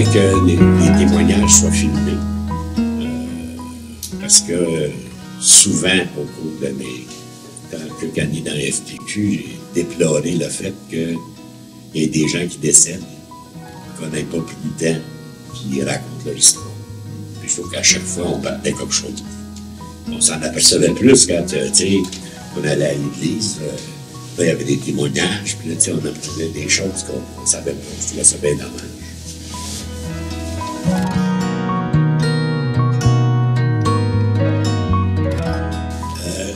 j'aimerais que les témoignages soient filmés. Parce que souvent, au cours de mes quelques années dans la FTQ, j'ai déploré le fait qu'il y ait des gens qui décèdent, qu'on n'ait pas plus de temps, qui racontent leur histoire. Puis il faut qu'à chaque fois, on partait quelque chose. On s'en apercevait plus quand, tu sais, on allait à l'église, là, il y avait des témoignages, puis là, tu sais, on apprenait des choses qu'on ne savait pas. Je trouvais ça bien dommage.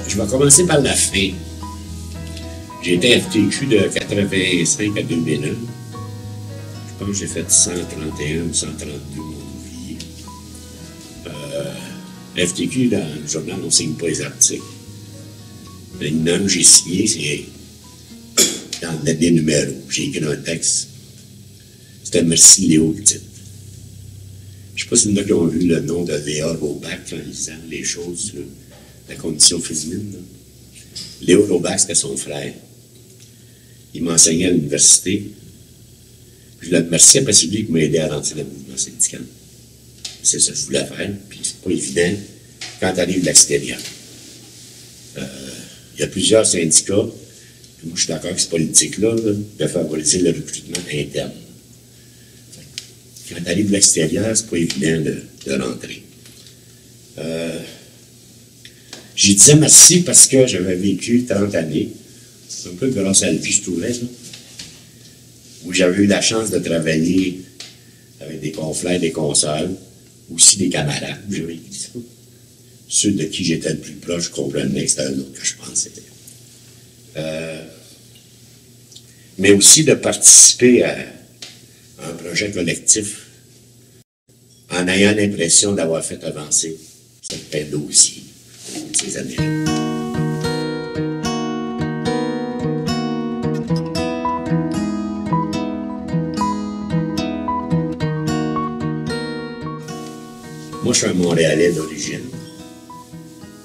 Je vais commencer par la fin. J'ai été FTQ de 85 à 2001. Je pense que j'ai fait 131 ou 132 mon ouvrier. FTQ, dans le journal, on ne signe pas les articles. Mais non, j'ai signé, c'est dans le dernier numéro. J'ai écrit un texte. C'était Merci Léo le titre. Je ne sais pas si il y en a qui ont vu le nom de Léa Robach en lisant les choses, là, la condition féminine. Là. Léo Robach, c'était son frère. Il m'enseignait à l'université. Je le remerciais parce que c'est lui qui m'a aidé à rentrer dans le mouvement syndical. C'est ça que je voulais faire, puis c'est pas évident quand tu arrives de l'extérieur. Il y a plusieurs syndicats, puis moi je suis d'accord avec cette politique-là, de favoriser le recrutement interne. Quand tu arrives de l'extérieur, c'est pas évident de rentrer. J'y disais merci parce que j'avais vécu 30 années, un peu grâce à la vie, je trouvais, là, où j'avais eu la chance de travailler avec des confrères, des consoeurs, aussi des camarades, j'avais dit ça. Ceux de qui j'étais le plus proche comprenaient que c'était eux autres que je pensais. Mais aussi de participer à un projet collectif en ayant l'impression d'avoir fait avancer certains dossiers de ces années-là. Moi, je suis un Montréalais d'origine.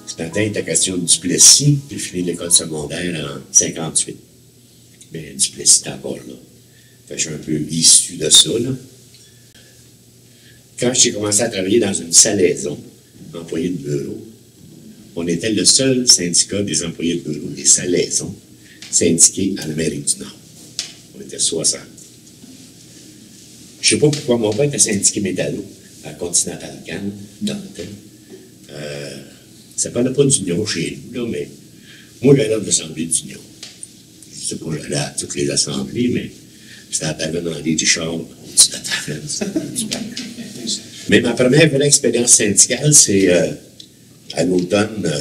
Ce matin, il était question de Duplessis, puis j'ai fini l'école secondaire en 58. Mais Duplessis est encore là. Fait que je suis un peu issu de ça, là. Quand j'ai commencé à travailler dans une salaison, employé de bureau, on était le seul syndicat des employés de bureau, des salaisons, syndiqués à l'Amérique du Nord. On était 60. Je ne sais pas pourquoi mon père était syndiqué métallo à Continental Can, dans le temps. Ça ne parlait pas d'union chez nous, là, mais moi, j'allais à l'Assemblée d'union. Je ne sais pas, j'allais à toutes les assemblées, mais c'était à la taverne dans les Richards, au-dessus de la taverne. Mais ma première vraie expérience syndicale, c'est à l'automne,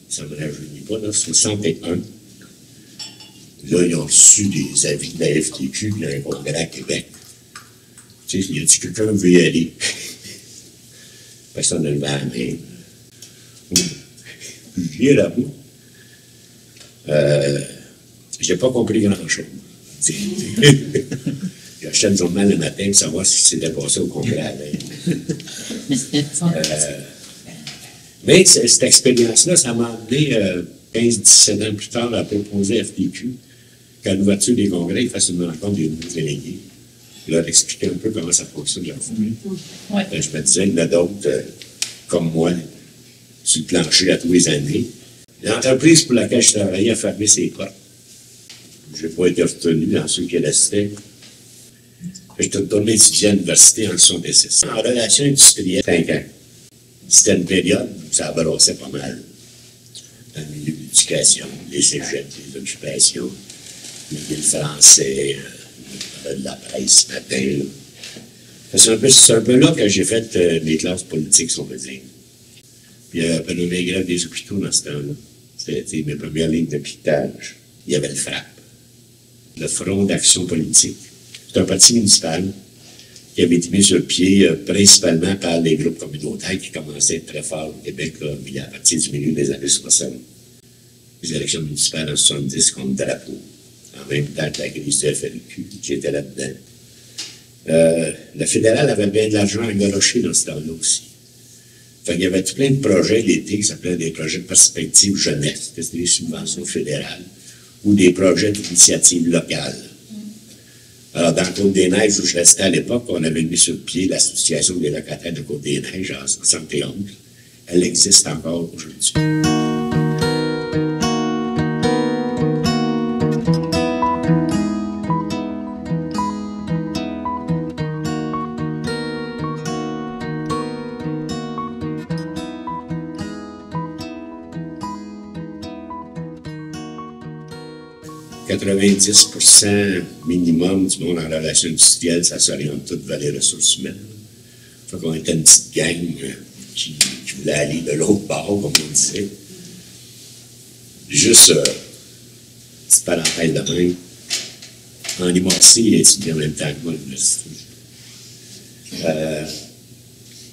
ça ne me rajeunit pas, là, 61. Là, ils ont reçu des avis de la FTQ, puis un congrès à Québec. Tu sais, il a dit quelqu'un veut y aller. Personne ne le va à la main. J'y ai là-bas. Je n'ai pas compris grand-chose. J'ai acheté le journal le matin pour savoir ce qui s'était passé au congrès à la mais cette expérience-là, ça m'a amené 15-17 ans plus tard à proposer à FTQ qu'à l'ouverture des congrès, il fasse une rencontre des nouveaux délégués. Leur expliquer un peu comment ça fonctionne, leur famille. Ouais. Je me disais, il y en a d'autres comme moi, sur le plancher à tous les années. L'entreprise pour laquelle je travaillais a fermé ses portes. Je n'ai pas été retenu dans ceux qui restaient. Je suis retourné étudier à l'université en 1966. En relation industrielle, 5 ans. C'était une période où ça brossait pas mal. Dans le milieu de l'éducation, les cégeps, les occupations, le milieu français, de la presse ce matin. C'est un peu là que j'ai fait mes classes politiques, si on veut dire. Puis pendant mes grèves des hôpitaux dans ce temps-là, c'était mes premières lignes de piquetage. Il y avait le FRAP, le Front d'action politique. C'est un parti municipal qui avait été mis sur pied principalement par les groupes communautaires qui commençaient à être très forts au Québec là, à partir du milieu des années 60. Les élections municipales en 70 contre Drapeau. En même temps que la crise du FLQ qui était là-dedans. Le fédéral avait bien de l'argent à galocher dans ce temps-là aussi. Fait qu'il y avait tout plein de projets l'été qui s'appelaient des projets de perspective jeunesse, c'était des subventions fédérales, ou des projets d'initiative locale. Alors, dans Côte-des-Neiges, où je restais à l'époque, on avait mis sur pied l'Association des locataires de Côte-des-Neiges en 1971. Elle existe encore aujourd'hui. 90% minimum du monde en relation industrielle, ça s'oriente tout vers les ressources humaines. Fait qu'on était une petite gang qui voulait aller de l'autre bord, comme on disait. Juste, petite parenthèse de même, Henri Morcier étudié en même temps que moi à l'université.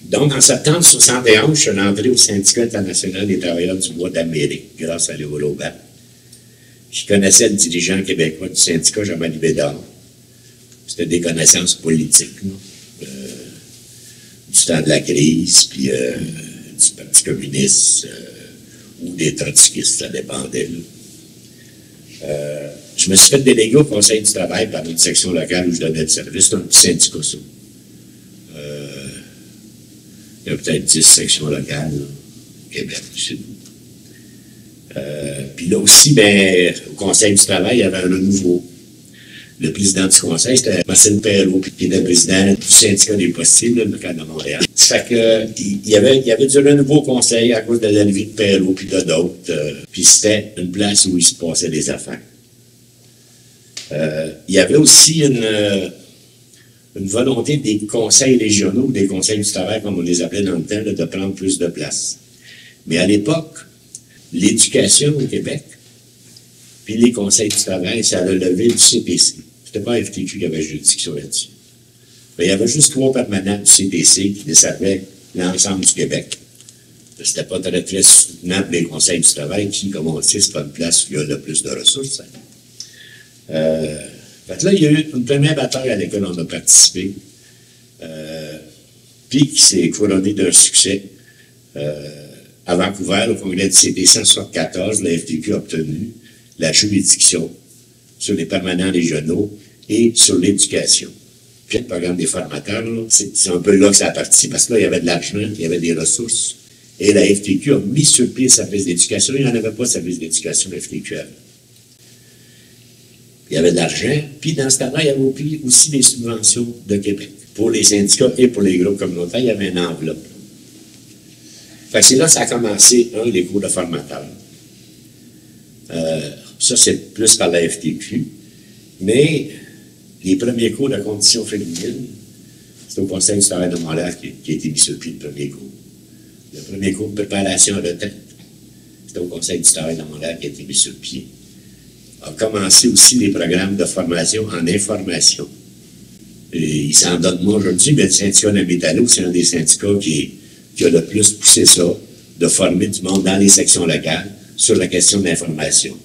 Donc, en septembre 1971, je suis rentré au Syndicat international des travailleurs du bois d'Amérique, grâce à Léo Laubat. Je connaissais le dirigeant québécois du syndicat, Jean-Marie Bédard. C'était des connaissances politiques, du temps de la crise, puis du Parti communiste, ou des trotskistes, ça dépendait. Je me suis fait déléguer au Conseil du travail par une section locale où je donnais le service. C'était un petit syndicat, ça. Il y a peut-être 10 sections locales, là, au Québec, c'est tout. Puis là aussi, ben, au Conseil du travail, il y avait un nouveau. Le président du conseil, c'était Marcel Perrault, qui était le président du syndicat des postiers, le local de Montréal. Ça fait que, il y avait du renouveau conseil à cause de la levée de Perrault, puis de d'autres. Puis c'était une place où il se passait des affaires. Il y avait aussi une volonté des conseils régionaux, des conseils du travail, comme on les appelait dans le temps, là, de prendre plus de place. Mais à l'époque, l'éducation au Québec, puis les conseils du travail, ça a levé du CPC. C'était pas FTQ qui avait juridiction là-dessus. Mais il y avait juste 3 permanents du CPC qui desservaient l'ensemble du Québec. C'était pas très, très soutenant pour les conseils du travail qui, comme on le sait, c'est pas une place où il y a le plus de ressources. Fait que là, il y a eu une première bataille à laquelle on a participé, puis qui s'est couronnée d'un succès. À Vancouver, au congrès du CPC en 1974, la FTQ a obtenu la juridiction sur les permanents régionaux et sur l'éducation. Puis le programme des formateurs, c'est un peu là que ça a parti, parce que là, il y avait de l'argent, il y avait des ressources, et la FTQ a mis sur pied le service d'éducation. Il n'y en avait pas de service d'éducation de la FTQ avant. Il y avait de l'argent, puis dans ce temps-là, il y avait aussi des subventions de Québec. Pour les syndicats et pour les groupes communautaires, il y avait une enveloppe. Fait que c'est là que ça a commencé, les cours de formateurs. Ça, c'est plus par la FTQ. Mais les premiers cours de conditions féminines, c'est au Conseil du travail de Montréal qui a été mis sur le pied le premier cours. Le premier cours de préparation à retraite, c'est au Conseil du travail de Montréal qui a été mis sur le pied. A commencé aussi les programmes de formation en information. Et il s'en donne moins aujourd'hui, mais le syndicat de Métallo, c'est un des syndicats qui a le plus poussé ça, de former du monde dans les sections locales sur la question de l'information.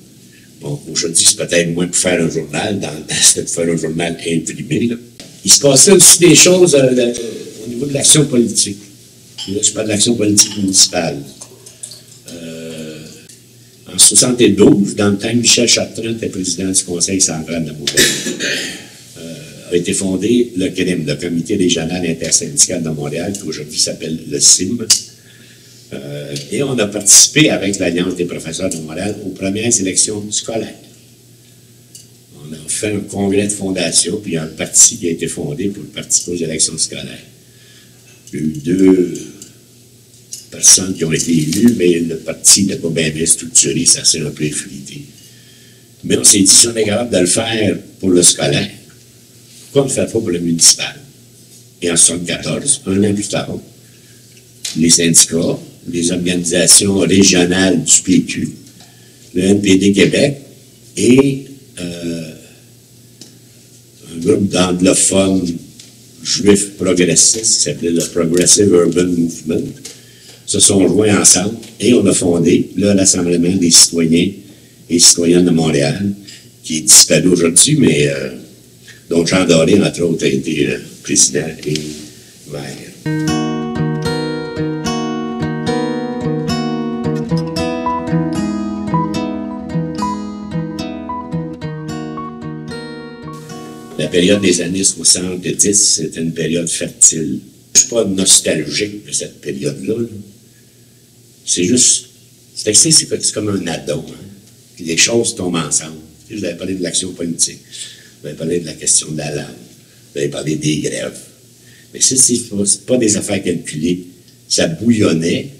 Bon, aujourd'hui, c'est peut-être moins pour faire un journal, c'était pour faire un journal imprimé. Là. Il se passait aussi des choses au niveau de l'action politique. Là, je parle de l'action politique municipale. En 1972, dans le temps que Michel Chartrand était président du Conseil central de Montréal, a été fondé le CRIM, le Comité régional intersyndical de Montréal, qui aujourd'hui s'appelle le CIM. Et on a participé avec l'Alliance des professeurs de Montréal aux premières élections scolaires. On a fait un congrès de fondation, puis il y a un parti qui a été fondé pour participer aux élections scolaires. Il y a eu 2 personnes qui ont été élues, mais le parti n'est pas bien structuré, ça s'est un peu effrité. Mais on s'est dit, si on est capable de le faire pour le scolaire, pourquoi on ne le fait pas pour le municipal? Et en 1974, un an plus tard, les syndicats, les organisations régionales du PQ, le NPD Québec et un groupe d'anglophones juifs progressistes qui s'appelait le Progressive Urban Movement, se sont joints ensemble et on a fondé l'Assemblement des citoyens et citoyennes de Montréal, qui est disparu aujourd'hui, mais dont Jean Doré, entre autres, a été président et maire. La période des années 70, c'était une période fertile. Je ne suis pas nostalgique de cette période-là. Là. C'est juste, c'est comme un addon. Hein? Puis les choses tombent ensemble. Vous avez parlé de l'action politique, vous avez parlé de la question de la langue, vous avez parlé des grèves. Mais ça, c'est pas des affaires calculées. Ça bouillonnait.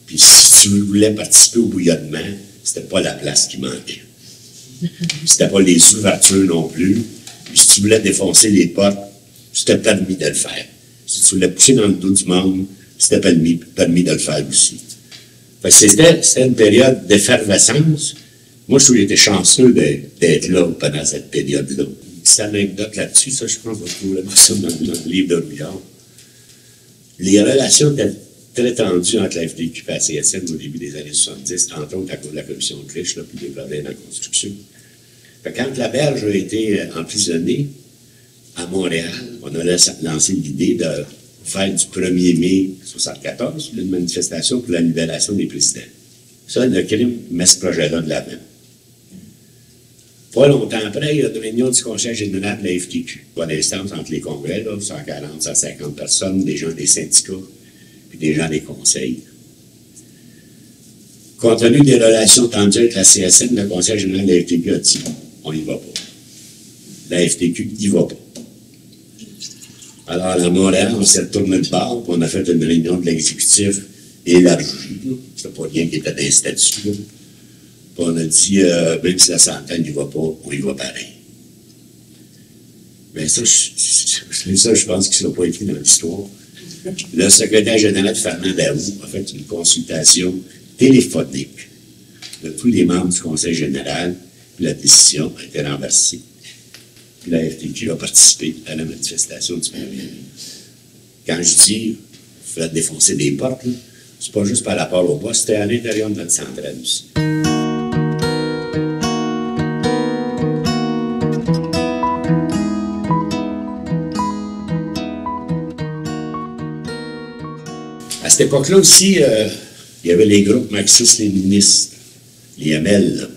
Puis si tu voulais participer au bouillonnement, c'était pas la place qui manquait. C'était pas les ouvertures non plus. Puis si tu voulais défoncer les portes, c'était permis de le faire. Si tu voulais pousser dans le dos du monde, c'était permis de le faire aussi. Fait que c'était une période d'effervescence. Moi, je été chanceux d'être là pendant cette période-là. Une petite anecdote là-dessus, ça, je pense qu'on va trouver ça dans le livre de Rouillard. Les relations étaient très tendues entre la FTQ et la CSN au début des années 70, entre autres à cause de la commission de Clich, puis des problèmes dans la construction. Fait que quand Laberge a été emprisonné à Montréal, on a lancé l'idée de faire du 1er mai 1974 une manifestation pour la libération des présidents. Ça, le crime met ce projet-là de l'avant. Pas longtemps après, il y a une réunion du Conseil général de la FTQ. Pas d'instance entre les congrès, là, 140, 150 personnes, des gens des syndicats, puis des gens des conseils. Compte tenu des relations tendues avec la CSN, le Conseil général de la FTQ a dit on n'y va pas. La FTQ n'y va pas. Alors, à Montréal, on s'est retourné de bord, puis on a fait une réunion de l'exécutif élargie. C'était pas rien qui était dans les statuts. Puis on a dit, même si la centaine n'y va pas, on y va pareil. Mais ça, je pense que ça n'a pas écrit dans l'histoire. Le secrétaire général Fernand Daou a fait une consultation téléphonique de tous les membres du Conseil général, puis la décision a été renversée. Puis la FTQ a participé à la manifestation du 1er mai. Quand je dis, il fallait défoncer des portes, c'est pas juste par rapport au bois, c'était à l'intérieur de notre centrale aussi. À cette époque-là aussi, il y avait les groupes marxistes-léninistes, les ML. Là.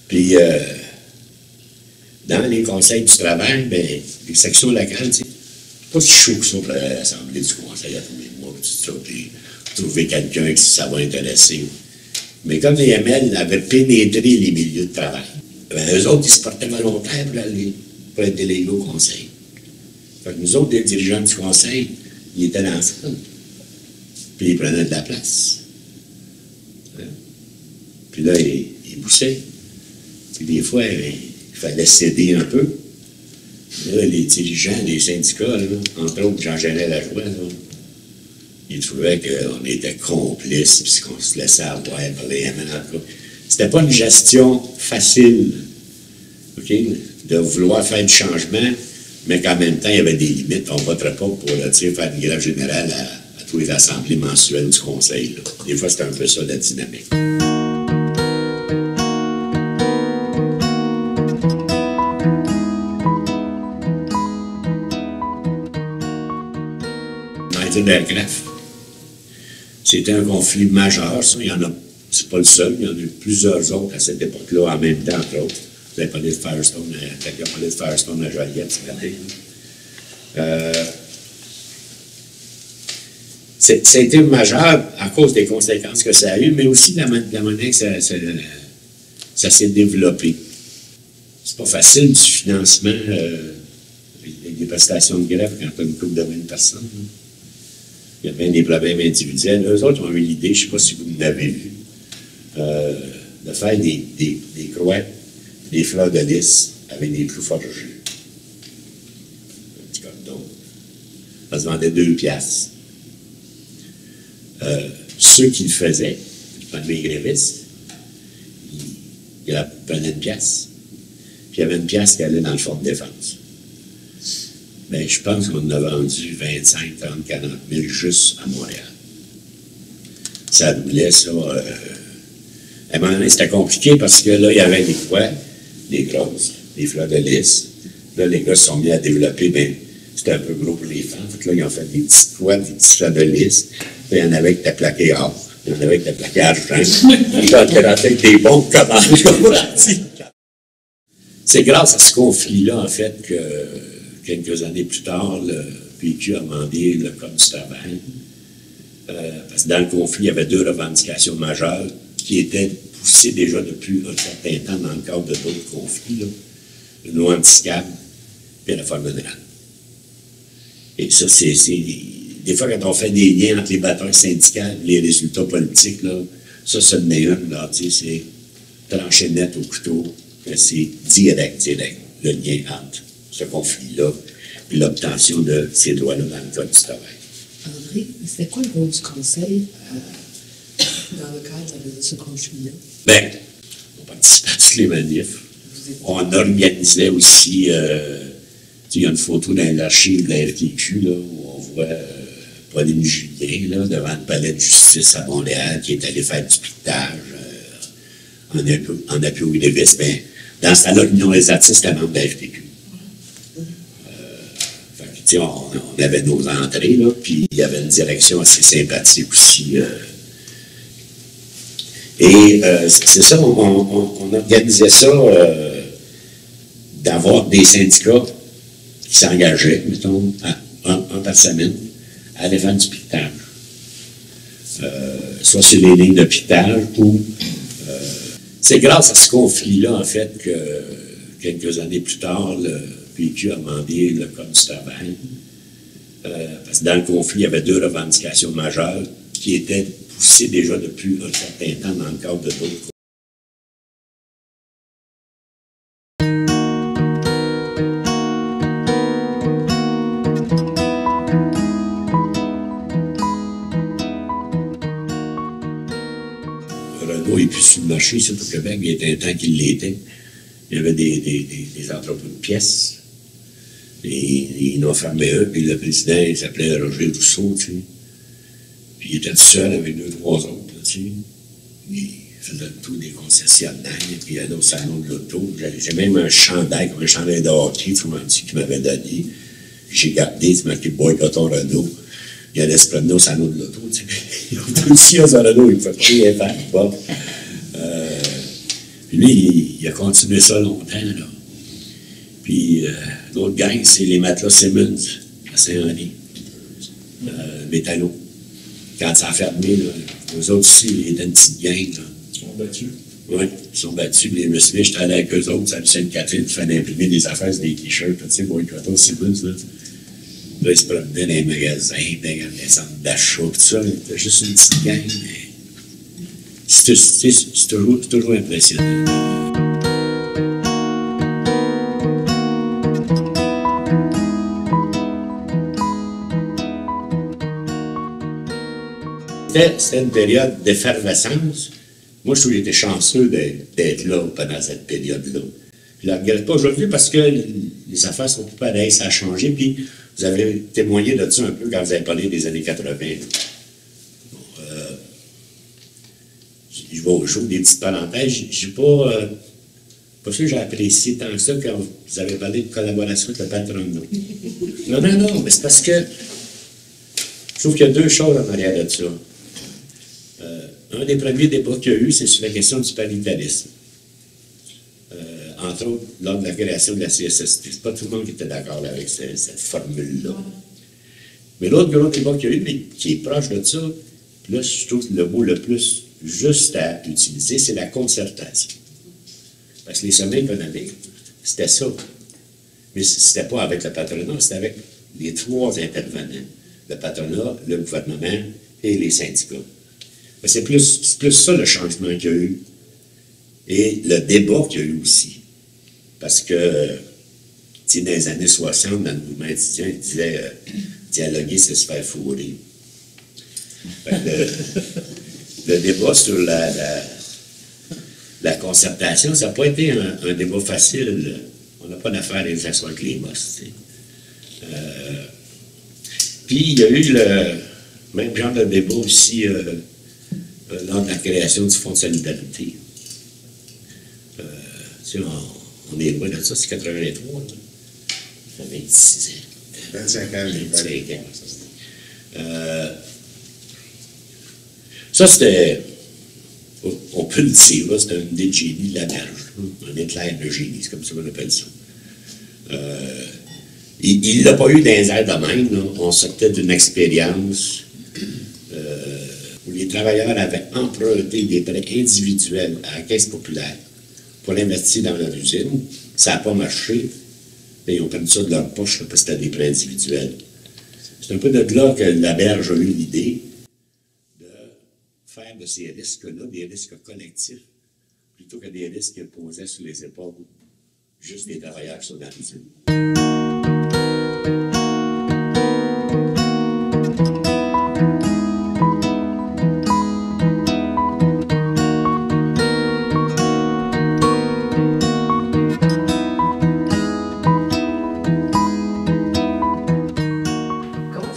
Puis, dans les conseils du travail, ben, les sections locales, c'est pas si chaud que ça pour l'Assemblée du Conseil à tous les mois, tout ça, puis trouver quelqu'un qui ça va intéresser. Mais comme les ML avaient pénétré les milieux de travail, ben, eux autres, ils se portaient volontaires pour être délégués au Conseil. Fait que nous autres, les dirigeants du Conseil, ils étaient dans ça. Puis ils prenaient de la place. Hein? Puis là, ils boussaient. Puis des fois, il fallait céder un peu. Là, les dirigeants des syndicats, là, entre autres Jean-Général Lajoie, ils trouvaient qu'on était complices puis qu'on se laissait avoir par les MN. C'était pas une gestion facile, okay, de vouloir faire du changement, mais qu'en même temps, il y avait des limites. On ne voterait pas pour faire une grève générale à tous les assemblées mensuelles du Conseil. Là. Des fois, c'était un peu ça, la dynamique. D'aircraft. C'était un conflit majeur, ça. Il y en a, c'est pas le seul, il y en a eu plusieurs autres à cette époque-là, en même temps, entre autres. Vous avez parlé de Firestone, quelqu'un a parlé de Firestone à Joliette, ce matin. Ça a été majeur à cause des conséquences que ça a eu, mais aussi de la manière que ça s'est développé. C'est pas facile du financement avec des prestations de grève quand tu as une couple de 20 personnes. Il y a bien des problèmes individuels. Eux autres ont eu l'idée, je ne sais pas si vous l'avez vu, de faire des croix, des fleurs de lys avec des clous forgés. Un petit cordon. Ça se vendait 2 piastres. Ceux qui le faisaient, les grévistes, ils prenaient 1 piastre. Puis il y avait 1 piastre qui allait dans le fonds de défense. Bien, je pense qu'on a vendu 25, 30, 40 000 juste à Montréal. Ça doublait ça. À un moment donné, c'était compliqué parce que là, il y avait des croix, des grosses, des fleurs de lys. Là, les gars se sont mis à développer, bien, c'était un peu gros pour les femmes. Fait que là, ils ont fait des petites croix, des petites fleurs de lys. Puis il y en avait qui étaient plaqués or, il y en avait qui étaient plaqués argent. Ils étaient rentrés avec des bombes comme je comprends. C'est grâce à ce conflit-là, en fait, que quelques années plus tard, le PQ a demandé le Code du travail. Parce que dans le conflit, il y avait deux revendications majeures qui étaient poussées déjà depuis un certain temps dans le cadre de d'autres conflits, là. Le loi anti-SCAB et la réforme générale. Et ça, c'est des fois, quand on fait des liens entre les batailles syndicales et les résultats politiques, là, ça en est une, là, tu sais, c'est tranché net au couteau, c'est direct, le lien entre ce conflit-là et l'obtention de ces droits-là dans le Code du travail. André, c'était quoi le rôle du Conseil dans le cadre de ce conflit-là? Bien, on participait à toutes les manifs. On organisait aussi, il y a une photo dans l'archive de la RTQ, là, où on voit Pauline Julien, là, devant le palais de justice à Montréal, qui est allé faire du piquetage en appui au Lévis. Ben, dans ce temps-là, l'Union des artistes était membre de la RTQ. On avait nos entrées, là, puis il y avait une direction assez sympathique aussi. C'est ça, on organisait ça, d'avoir des syndicats qui s'engageaient, mettons, un par semaine, à aller faire du piquetage. Soit sur les lignes de piquetage ou... c'est grâce à ce conflit-là, en fait, que quelques années plus tard, le PQ a demandé le Code du travail. Parce que dans le conflit, il y avait deux revendications majeures qui étaient poussées déjà depuis un certain temps dans le cadre de d'autres. Renault est plus sur le marché, surtout au Québec, il y a un temps qu'il l'était. Il y avait des entrepôts de pièces. Et ils en fermaient un, puis le président, il s'appelait Roger Rousseau, tu sais. Puis il était tout seul avec deux, trois autres, tu sais. Il faisait le tour des concessionnaires, puis il allait au salon de l'auto. J'ai même un chandail, comme un chandail de hockey, qu'il m'avait donné. J'ai gardé, c'est marqué boycottons Renault. Il allait se promener au salon de l'auto, tu sais. Aussi, à Renault, il ne pouvait pas rien faire, pas. Puis lui, il a continué ça longtemps, là. Puis l'autre gang, c'est les matelas Simmons à Saint-Henri, métallo. Quand ça a fermé, là, eux autres aussi, ils étaient une petite gang. Là. Ils sont battus. Oui, ils sont battus. Les musclés, j'étais allé avec eux autres, à Sainte-Catherine, il fallait imprimer des affaires, des t-shirts, tu sais, boycottons Simmons. Là, ils se promenaient dans les magasins, dans les centres d'achat, tout ça. C'était juste une petite gang, mais c'est toujours impressionnant. C'était une période d'effervescence. Moi, je trouve que j'étais chanceux d'être là pendant cette période-là. Je ne la regrette pas aujourd'hui parce que les affaires sont plus pareilles, ça a changé. Puis, vous avez témoigné de ça un peu quand vous avez parlé des années 80. Je j'ouvre des petites parenthèses. Je n'ai pas sûr que j'ai apprécié tant que ça quand vous avez parlé de collaboration avec le patron. Non, mais c'est parce que je trouve qu'il y a deux choses en arrière de ça. Un des premiers débats qu'il y a eu, c'est sur la question du paritarisme. Entre autres, lors de la création de la CSST. C'est pas tout le monde qui était d'accord avec cette formule-là. Mais l'autre gros débat qu'il y a eu, mais qui est proche de ça, puis là, je trouve que le mot le plus juste à utiliser, c'est la concertation. Parce que les sommets économiques, c'était ça. Mais c'était pas avec le patronat, c'était avec les trois intervenants. Le patronat, le gouvernement et les syndicats. C'est plus ça le changement qu'il y a eu. Et le débat qu'il y a eu aussi. Parce que, tu sais, dans les années 60, dans le mouvement étudiant, il disait dialoguer, c'est se faire fourrer. Le débat sur la concertation, ça n'a pas été un débat facile. On n'a pas d'affaire à les asseoir avec les mosses. Puis, il y a eu le même genre de débat aussi lors de la création du Fonds de solidarité. On est loin de ça, c'est 83. Là. Ça fait 26 ans. 25 ans, j'ai pas. Ça, c'était On peut le dire, là, c'est un idée de génie de la berge, un éclair de génie, c'est comme ça qu'on appelle ça. Il ne l'a pas eu dans les airs de même, là. On sortait d'une expérience où les travailleurs avaient emprunté des prêts individuels à la Caisse populaire pour investir dans leur usine. Ça n'a pas marché. Mais ils ont perdu ça de leur poche là, parce que c'était des prêts individuels. C'est un peu de là que la berge a eu l'idée de faire de ces risques-là des risques collectifs plutôt que des risques qui posaient sur les épaules juste des travailleurs qui sont dans l'usine.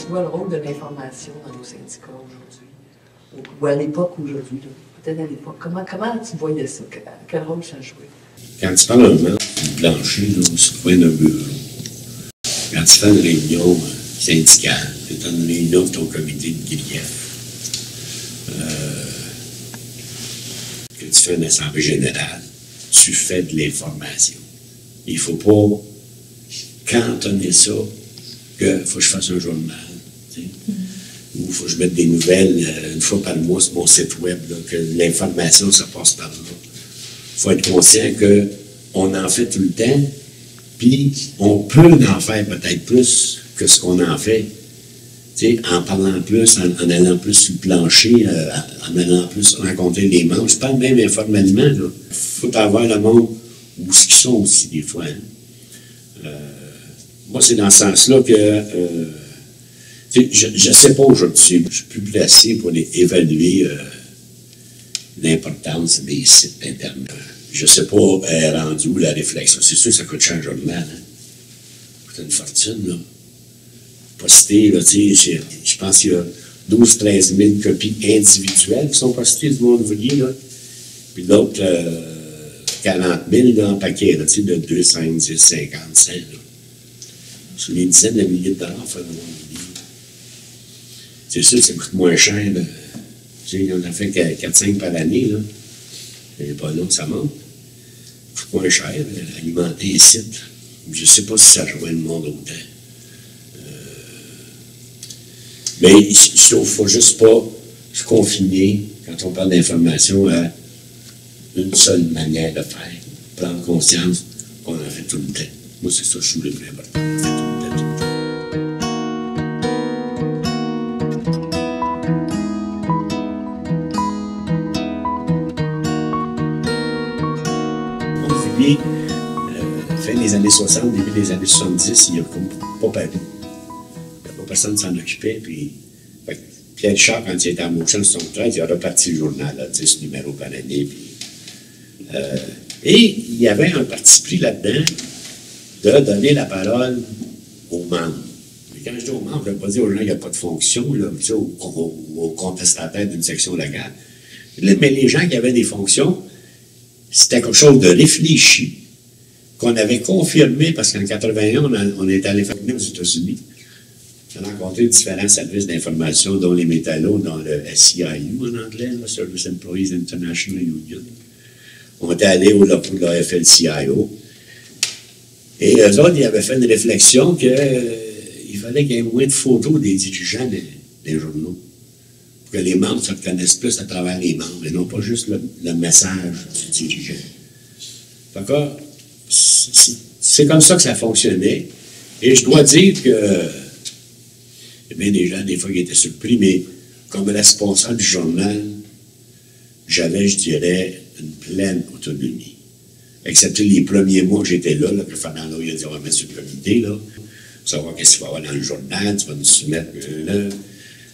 Le rôle de l'information dans nos syndicats aujourd'hui, ou à l'époque aujourd'hui, peut-être à l'époque. Comment tu voyais ça? Quel rôle ça jouait? Quand tu parles d'un membre du plancher, là, sur le coin d'un bureau, quand tu fais une réunion syndicale, tu es en réunion de ton comité de grief, que tu fais une assemblée générale, tu fais de l'information. Il ne faut pas cantonner ça qu'il faut que je fasse un journal. Ou il faut que je mette des nouvelles une fois par mois sur mon site web, là, que l'information, ça passe par là. Il faut être conscient qu'on en fait tout le temps, puis on peut en faire peut-être plus que ce qu'on en fait. En parlant plus, en allant plus sur le plancher, en allant plus rencontrer les membres. Je parle même informellement. Il faut avoir le monde où ce qu'ils sont aussi, des fois. Hein. Moi, c'est dans ce sens-là que je ne sais pas aujourd'hui, je suis plus placé pour évaluer l'importance des sites Internet. Je ne sais pas rendu où la réflexion. C'est sûr que ça coûte cher un journal. Hein? Ça coûte une fortune. Là. Postées, là, je pense qu'il y a 12-13 000 copies individuelles qui sont postées du monde ouvrier. Là. Puis l'autre, 40 000 là, en paquet, là, de 2, 5, 10, 50 cents. Là. Sur les dizaines de milliers de dollars, faire le monde ouvrier. C'est sûr que ça coûte moins cher. Il en a fait 4-5 par année. Là. C'est pas long, ça monte. Ça coûte moins cher, alimenter les sites. Je ne sais pas si ça rejoint le monde autant. Mais il ne faut juste pas se confiner, quand on parle d'information, à une seule manière de faire. Prendre conscience qu'on en fait tout le temps. Moi, c'est ça que je trouve le plus important. On fait tout le temps, tout le temps. Fin des années 60, début des années 70, il n'y a comme pas paru. Il n'y a pas personne qui s'en occupait. Puis, Pierre Richard, quand il était à Motion en 73, il a reparti le journal, là, 10 numéros par année. Puis, et il y avait un parti pris là-dedans de donner la parole aux membres. Mais quand je dis aux membres, je ne veux pas dire aux gens qu'il n'y a pas de fonction, là, aux contestataires d'une section locale. Mais les gens qui avaient des fonctions, c'était quelque chose de réfléchi, qu'on avait confirmé, parce qu'en 81, on est allé faire aux États-Unis. On a rencontré différents services d'information, dont les métallos, dont le SEIU en anglais, le Service Employees International Union. On était allé au labo de la FLCIO. Et eux autres, ils avaient fait une réflexion qu'il fallait qu'il y ait moins de photos des dirigeants des journaux. Pour que les membres se reconnaissent plus à travers les membres, et non pas juste le message du dirigeant. D'accord? C'est comme ça que ça fonctionnait. Et je dois dire que il y a bien des gens, des fois, qui étaient surpris, mais comme responsable du journal, j'avais, je dirais, une pleine autonomie. Excepté les premiers mois que j'étais là, que Fernand il a dit, on va mettre sur le comité, là, pour savoir qu'est-ce qu'il va y avoir dans le journal, tu vas nous soumettre. Là.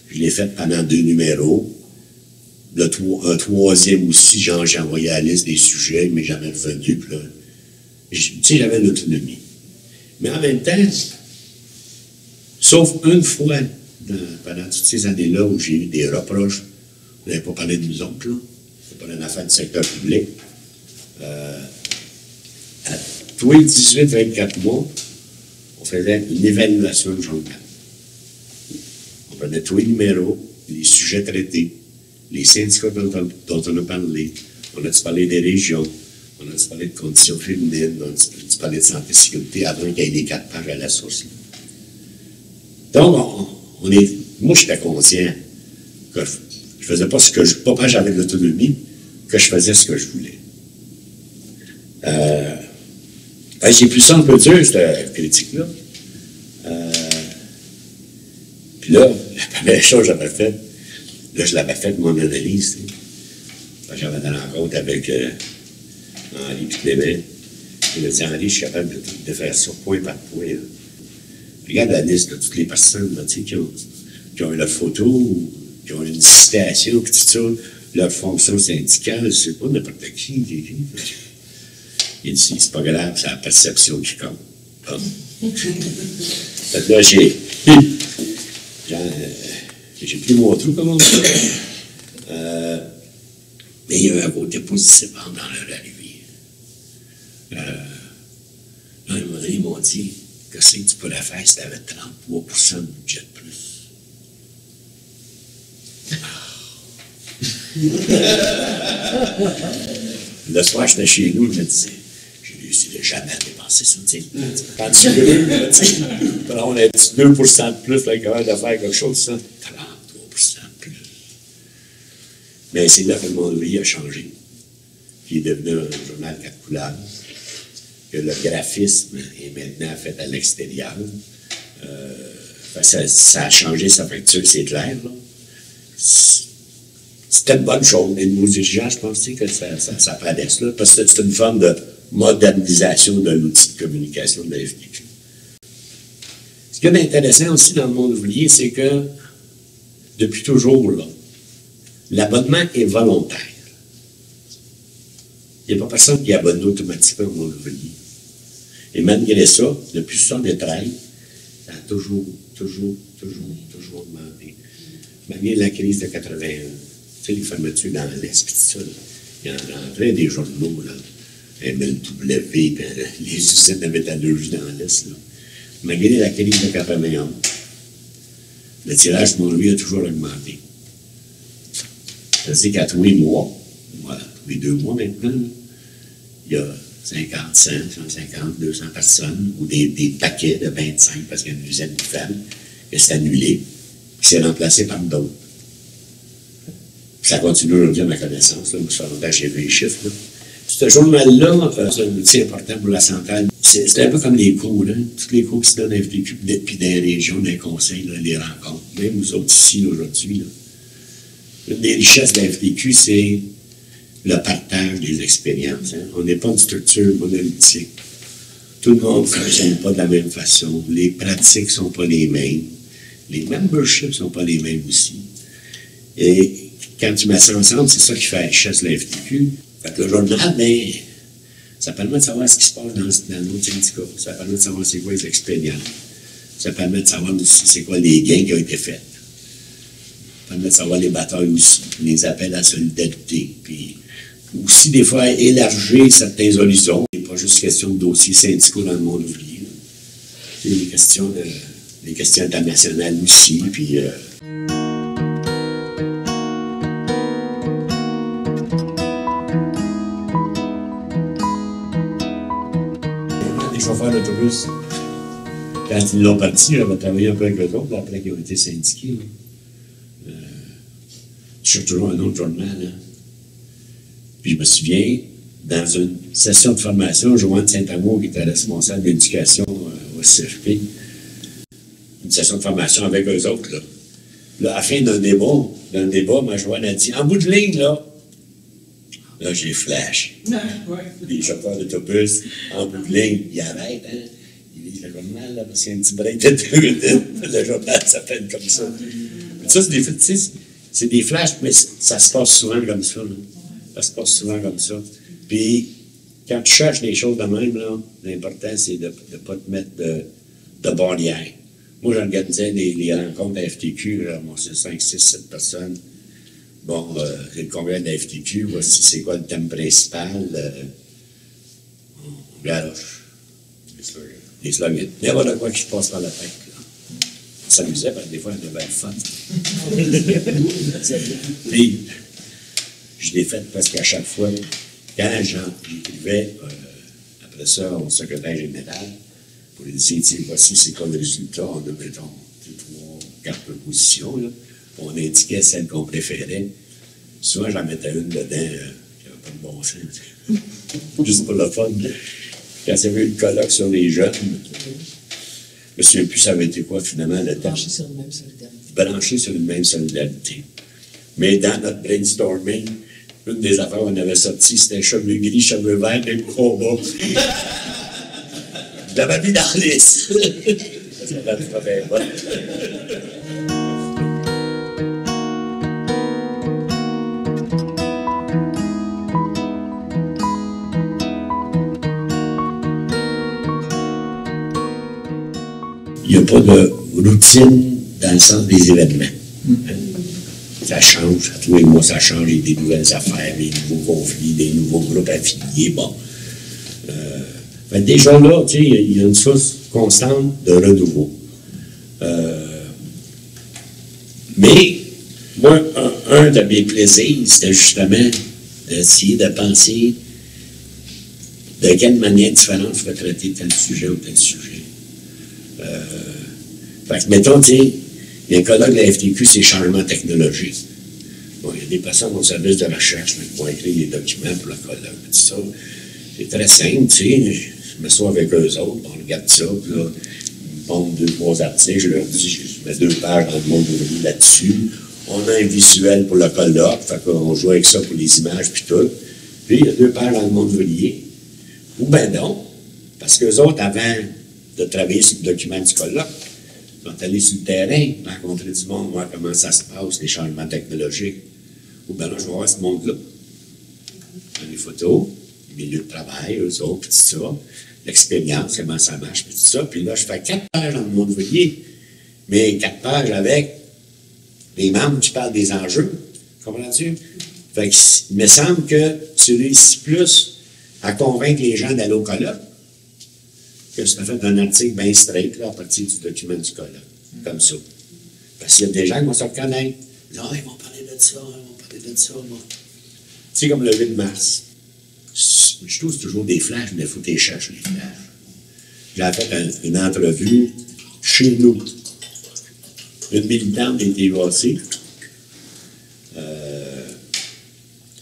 Je l'ai fait pendant 2 numéros. Un troisième aussi, j'ai envoyé à la liste des sujets, mais jamais revenu. Puis là, j'avais l'autonomie. Mais en même temps, sauf une fois, pendant toutes ces années-là où j'ai eu des reproches, vous n'avez pas parlé de nous autres, là. C'est pas une affaire du secteur public. À tous les 18-24 mois, on faisait une évaluation du journal. On prenait tous les numéros, les sujets traités, les syndicats dont on a parlé, on a-tu parlé des régions, on a-tu parlé de conditions féminines, on a-tu parlé de santé et sécurité avant qu'il y ait les 4 pages à la source. Donc, moi, j'étais conscient que je faisais pas ce que je... Pas que j'avais de l'autonomie, que je faisais ce que je voulais. J'ai pris ça un peu dur, cette critique-là. Puis là, la première chose que j'avais faite, là, je l'avais faite, mon analyse. J'avais une rencontre avec Henri et Clément. Il m'a dit, Henri, je suis capable de faire ça point par point. Là. Regarde la liste de toutes les personnes là, qui ont eu leur photo, qui ont une citation, puis tout ça, leur fonction syndicale, c'est pas n'importe qui. Il dit, c'est pas grave, c'est la perception qui compte. Bon. Fait que là, j'ai pris mon trou, comme on dit. Mais il y a un côté positif dans leur arrivée. Là, à un moment donné, ils m'ont dit, qu'est-ce que tu pourrais faire si tu avais 33% de budget de plus? Le soir, j'étais chez nous, je me disais, j'ai réussi de jamais dépenser ça. Quand tu veux, on a 2% de plus, là, capable de faire quelque chose, ça. 33% de plus. Mais c'est là que le monde ouvrier a changé. Qui est devenu un journal 4 couleurs. Que le graphisme est maintenant fait à l'extérieur. Ça a changé sa facture, c'est clair. Là. C'était une bonne chose. Et nos dirigeants, je pense que ça paraisse là, parce que c'est une forme de modernisation de l'outil de communication de la FTQ. Ce qui est intéressant aussi dans le monde ouvrier, c'est que depuis toujours, là, l'abonnement est volontaire. Il n'y a pas personne qui abonne automatiquement au monde ouvrier. Et malgré ça, depuis 73, ça a toujours augmenté. Malgré la crise de 81, tu sais, les fermetures dans l'Est, puis tout ça, là, il y en a des journaux, là, MLW, puis les usines de métallurgie dans l'Est, là. Malgré la crise de 81, le tirage pour lui a toujours augmenté. C'est-à-dire qu'à tous les mois, voilà, tous les 2 mois maintenant, il y a 50, 100, 150, 200 personnes, ou des paquets de 25, parce qu'il y a une usine de femmes, que c'est annulé, puis c'est remplacé par d'autres. Puis ça continue aujourd'hui à ma connaissance, là, où ça fait longtemps que j'ai vu les chiffres. Là. Ce journal-là, c'est un outil important pour la centrale. C'est un peu comme les cours, hein? Tous les cours qui se donnent à FTQ, puis dans les régions, dans les conseils, là, les rencontres, même nous autres ici, aujourd'hui. Là. Une des richesses de la FTQ, c'est le partage des expériences. Hein? On n'est pas une structure monolithique. Tout le monde ne fonctionne pas de la même façon. Les pratiques ne sont pas les mêmes. Les memberships ne sont pas les mêmes aussi. Et quand tu mets ça ensemble, c'est ça qui fait la richesse de la FTQ. Fait que le journal, ben, ça permet de savoir ce qui se passe dans notre syndicat. Ça permet de savoir c'est quoi les expériences. Ça permet de savoir aussi c'est quoi les gains qui ont été faits. Ça permet de savoir les batailles aussi, les appels à la solidarité. Puis aussi, des fois, élargir certains horizons. Il n'est pas juste question de dossiers syndicaux dans le monde ouvrier. C'est les questions internationales aussi. Puis, les chauffeurs d'autobus, quand ils l'ont parti, j'avais travaillé un peu avec eux autres, après qu'ils ont été syndiqués. Je suis toujours un autre journal. Hein. Puis je me souviens, dans une session de formation, Joanne Saint-Amour, qui était responsable de l'éducation au CFP, une session de formation avec eux autres, là. Là, à la fin d'un débat, ma Joanne a dit, en bout de ligne, là j'ai flash. Les chauffeurs d'autobus, en bout de ligne, ils arrêtent, hein. Ils lisent le journal, là, parce qu'il y a un petit break de 2 minutes. Le journal s'appelle comme ça. Mais ça, c'est des flashs, mais ça se passe souvent comme ça, là. Ça se passe souvent comme ça. Puis, quand tu cherches les choses de même, là, l'important, c'est de ne pas te mettre de barrière. Moi, j'organisais les rencontres à FTQ, là, bon, c'est 5, 6, 7 personnes. Bon, le congrès de la FTQ, voici c'est quoi le thème principal. On garoche. Les slogans. Mais voilà quoi qui se passe par la tête. Là. On s'amusait, parce que des fois, on avait le fun. Puis, je l'ai fait presque à chaque fois. Quand j'écrivais, après ça, au secrétaire général, pour lui dire, voici c'est quoi le résultat, on a, mettons, 3-4 propositions, là. On indiquait celle qu'on préférait. Souvent, j'en mettais une dedans qui n'avait pas de bon sens. Juste pour le fun. Quand il y avait eu le colloque sur les jeunes, je me souviens plus ça avait été quoi finalement le temps. Branché sur une même solidarité. Branché sur une même solidarité. Mais dans notre brainstorming, une des affaires qu'on avait sorties, c'était cheveux gris, cheveux verts et combat. Je l'avais mis dans la liste. Ça va être très bien bon. Il n'y a pas de routine dans le sens des événements. Ça change, à tous les mois, ça change, il y a des nouvelles affaires, des nouveaux conflits, des nouveaux groupes affiliés, bon. Déjà là, tu sais, il y a une source constante de renouveau. Mais, moi, un de mes plaisirs, c'était justement d'essayer de penser de quelle manière différente je vais traiter tel sujet ou tel sujet. Fait que, mettons, tu sais, il y a un colloque de la FTQ, c'est changement technologique. Bon, il y a des personnes au service de recherche qui vont écrire des documents pour le colloque, tout ça. C'est très simple, tu sais. Je m'assois avec eux autres, on regarde ça, puis là, ils me pondent 2-3 articles, je leur dis, je mets 2 pages dans le monde ouvrier là-dessus. On a un visuel pour le colloque, fait qu'on joue avec ça pour les images, puis tout. Puis il y a 2 pages dans le monde ouvrier. Ou ben non, parce qu'eux autres, avant de travailler sur le document du colloque, ils sont allés sur le terrain, rencontrer du monde, voir comment ça se passe, les changements technologiques. Ou bien là, je vais voir ce monde-là. Les photos, les milieux de travail, eux autres, puis tout ça, l'expérience, comment ça marche, puis tout ça. Puis là, je fais 4 pages dans le monde ouvrier, mais 4 pages avec des membres qui parlent des enjeux. Comprends-tu? Fait que, il me semble que tu réussis plus à convaincre les gens d'aller au colloque que si tu as fait un article bien straight là, à partir du document du colloque, comme ça. Parce qu'il y a des gens qui vont se reconnaître. Là, ils vont parler de ça, ils vont parler de ça. Moi. Tu sais, comme le 8 mars. Je trouve toujours des flashs, mais il faut que tu les cherches, les flashs. J'ai fait une entrevue chez nous. Une militante des TUAC.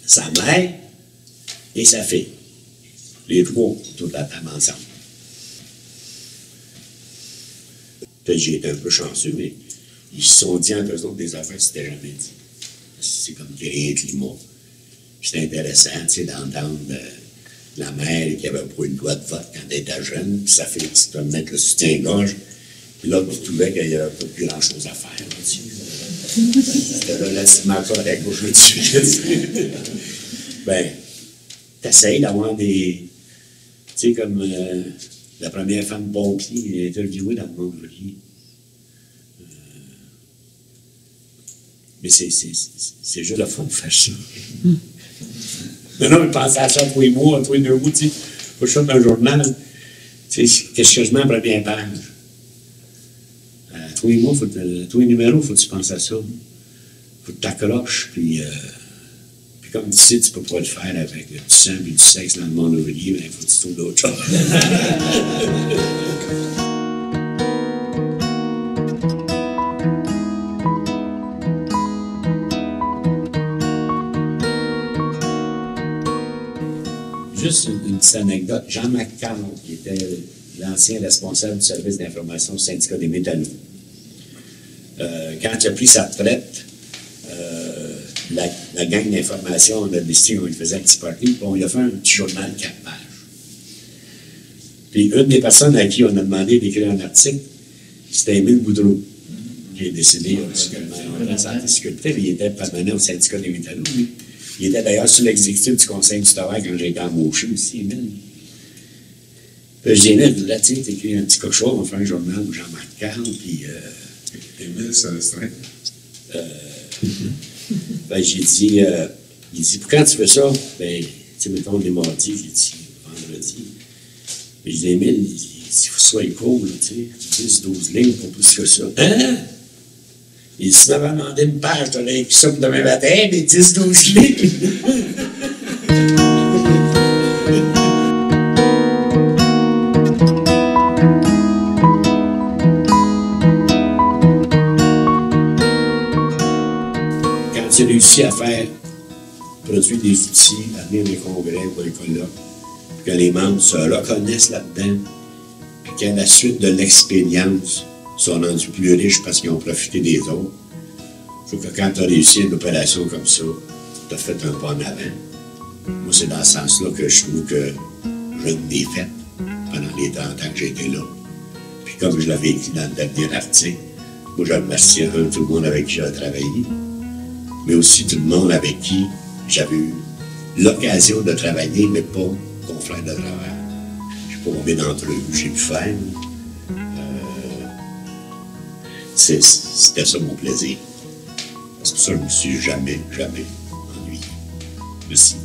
Sa mère et sa fille. Les 3, toute la table ensemble. Peut-être que j'ai été un peu chanceux, mais ils se sont dit entre eux autres des affaires que c'était jamais dit. C'est comme créer un climat. C'était intéressant, tu sais, d'entendre la mère qui avait pas eu le droit de vote quand elle était jeune, puis ça fait que tu dois mettre le soutien-gorge, puis là, tu trouvais qu'il n'y avait pas plus grand-chose à faire. C'était relativement correct aujourd'hui. Ben, t'essayes d'avoir des... Tu sais, comme la première femme pompier interviewée dans le monde ouvrier. Mais c'est juste le fun de faire ça. Non, mais pensez à ça tous les mois, tous les 2 mois, tu sais. Faut que je sorte un journal. Tu sais, qu'est-ce que je mets en première page? Tous les mois, tous les numéros, il faut que tu penses à ça. Faut que tu t'accroches, puis comme tu sais, tu peux pas le faire avec du sang et du sexe dans le monde ouvrier, mais il faut que tu trouves d'autres choses. Juste une petite anecdote. Jean-Marc Carl, qui était l'ancien responsable du service d'information du syndicat des métallos, quand il a pris sa retraite, la gang d'information, on a décidé qu'on lui faisait un petit party, on lui a fait un petit journal 4 pages. Puis une des personnes à qui on a demandé d'écrire un article, c'était Émile Boudreau, qui est décédé en santé et sécurité, il était permanent au syndicat des métallos, lui. Il était d'ailleurs sur l'exécutif du Conseil du travail quand j'ai été embauché aussi, Émile. Puis j'ai dit, là, tu sais, t'écris un petit cochon, on va faire un journal où Jean-Marc Carl, puis... Émile, ça restreint. Ben, j'ai dit, il dit, pourquoi tu fais ça? Ben, tu sais, mettons, on est mardi, j'ai dit, vendredi. Puis j'ai dit, Émile, dit, faut que sois cool, tu sais, 10, 12 lignes, pas plus que ça. Hein? Il dit, si tu m'avais demandé une page, tu aurais écrit ça pour demain matin, mais 10, 12 lignes. Quand tu as réussi à produire des outils, à venir des congrès pour les colloques, que les membres se reconnaissent là-dedans, puis qu'à la suite de l'expérience, sont rendus plus riches parce qu'ils ont profité des autres. Je trouve que quand tu as réussi une opération comme ça, tu as fait un pas en avant. Moi, c'est dans ce sens-là que je trouve que je l'ai fait pendant les 30 ans que j'ai été là. Puis comme je l'avais écrit dans le dernier article, moi, je remercie tout le monde avec qui j'ai travaillé, mais aussi tout le monde avec qui j'avais eu l'occasion de travailler, mais pas confrère de travail. Je ne sais pas combien d'entrevues j'ai pu faire. C'était ça mon plaisir. C'est pour ça que je ne me suis jamais ennuyé. Merci.